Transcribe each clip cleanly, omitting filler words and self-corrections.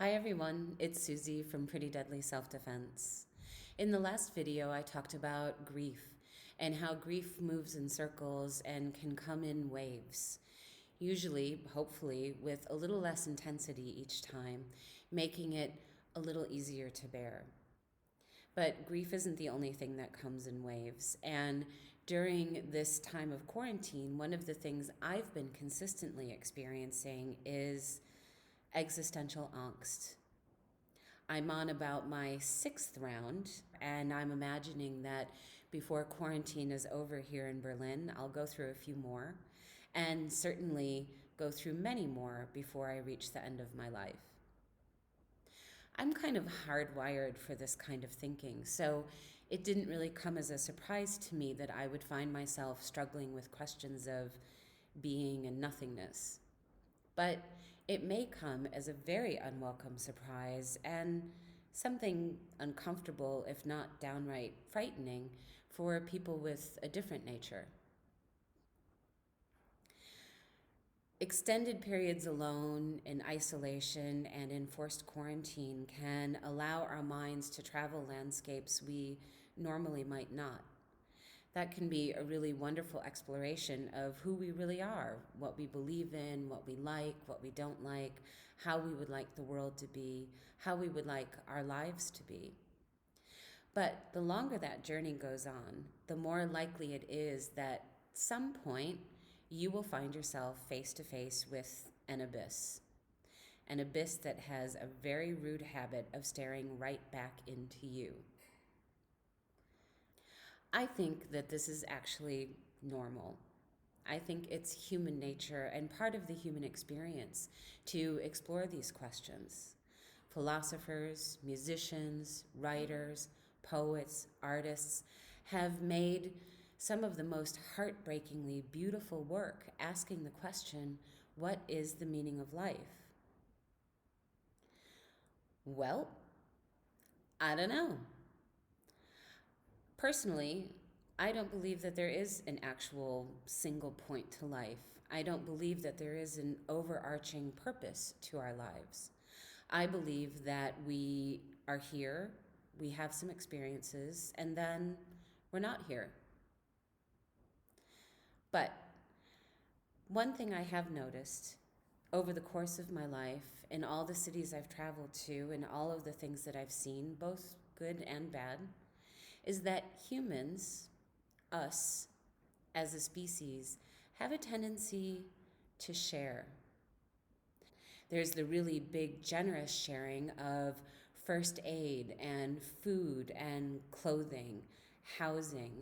Hi everyone, it's Susie from Pretty Deadly Self-Defense. In the last video, I talked about grief and how grief moves in circles and can come in waves. Usually, hopefully, with a little less intensity each time, making it a little easier to bear. But grief isn't the only thing that comes in waves. And during this time of quarantine, one of the things I've been consistently experiencing is existential angst. I'm on about my 6th round, and I'm imagining that before quarantine is over here in Berlin, I'll go through a few more, and certainly go through many more before I reach the end of my life. I'm kind of hardwired for this kind of thinking, so it didn't really come as a surprise to me that I would find myself struggling with questions of being and nothingness. But it may come as a very unwelcome surprise and something uncomfortable, if not downright frightening, for people with a different nature. Extended periods alone, in isolation, and in forced quarantine can allow our minds to travel landscapes we normally might not. That can be a really wonderful exploration of who we really are, what we believe in, what we like, what we don't like, how we would like the world to be, how we would like our lives to be. But the longer that journey goes on, the more likely it is that at some point you will find yourself face to face with an abyss that has a very rude habit of staring right back into you. I think that this is actually normal. I think it's human nature and part of the human experience to explore these questions. Philosophers, musicians, writers, poets, artists have made some of the most heartbreakingly beautiful work asking the question, what is the meaning of life? Well, I don't know. Personally, I don't believe that there is an actual single point to life. I don't believe that there is an overarching purpose to our lives. I believe that we are here, we have some experiences, and then we're not here. But one thing I have noticed over the course of my life, in all the cities I've traveled to, and all of the things that I've seen, both good and bad, is that humans, us as a species, have a tendency to share. There's the really big, generous sharing of first aid and food and clothing, housing,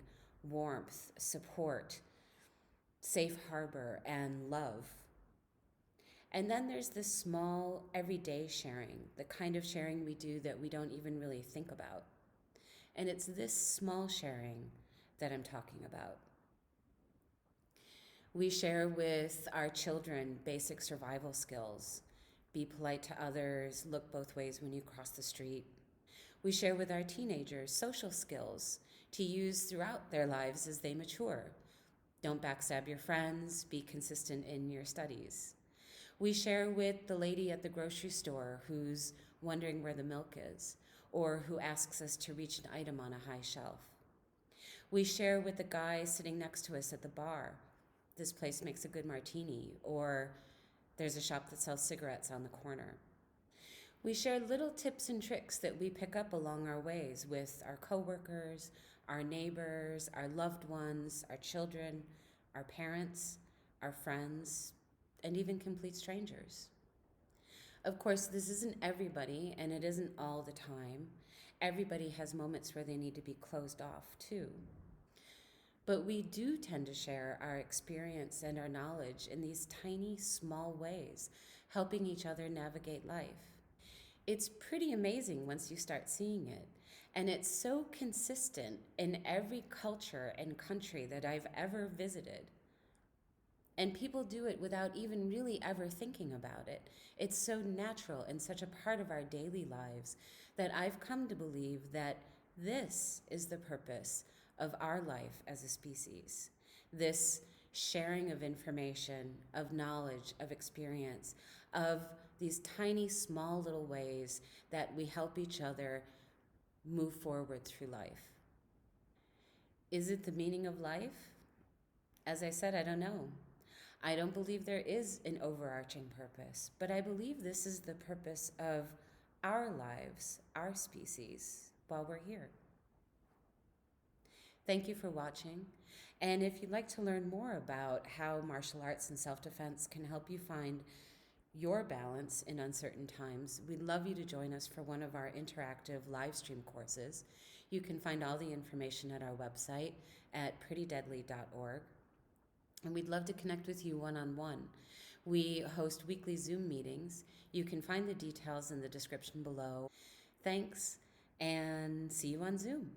warmth, support, safe harbor, and love. And then there's this small, everyday sharing, the kind of sharing we do that we don't even really think about. And it's this small sharing that I'm talking about. We share with our children basic survival skills. Be polite to others, look both ways when you cross the street. We share with our teenagers social skills to use throughout their lives as they mature. Don't backstab your friends, be consistent in your studies. We share with the lady at the grocery store who's wondering where the milk is, or who asks us to reach an item on a high shelf. We share with the guy sitting next to us at the bar. This place makes a good martini, or there's a shop that sells cigarettes on the corner. We share little tips and tricks that we pick up along our ways with our coworkers, our neighbors, our loved ones, our children, our parents, our friends, and even complete strangers. Of course, this isn't everybody, and it isn't all the time. Everybody has moments where they need to be closed off, too. But we do tend to share our experience and our knowledge in these tiny, small ways, helping each other navigate life. It's pretty amazing once you start seeing it. And it's so consistent in every culture and country that I've ever visited. And people do it without even really ever thinking about it. It's so natural and such a part of our daily lives that I've come to believe that this is the purpose of our life as a species. This sharing of information, of knowledge, of experience, of these tiny, small little ways that we help each other move forward through life. Is it the meaning of life? As I said, I don't know. I don't believe there is an overarching purpose, but I believe this is the purpose of our lives, our species, while we're here. Thank you for watching. And if you'd like to learn more about how martial arts and self-defense can help you find your balance in uncertain times, we'd love you to join us for one of our interactive live stream courses. You can find all the information at our website at prettydeadly.org. And we'd love to connect with you one-on-one. We host weekly Zoom meetings. You can find the details in the description below. Thanks, and see you on Zoom.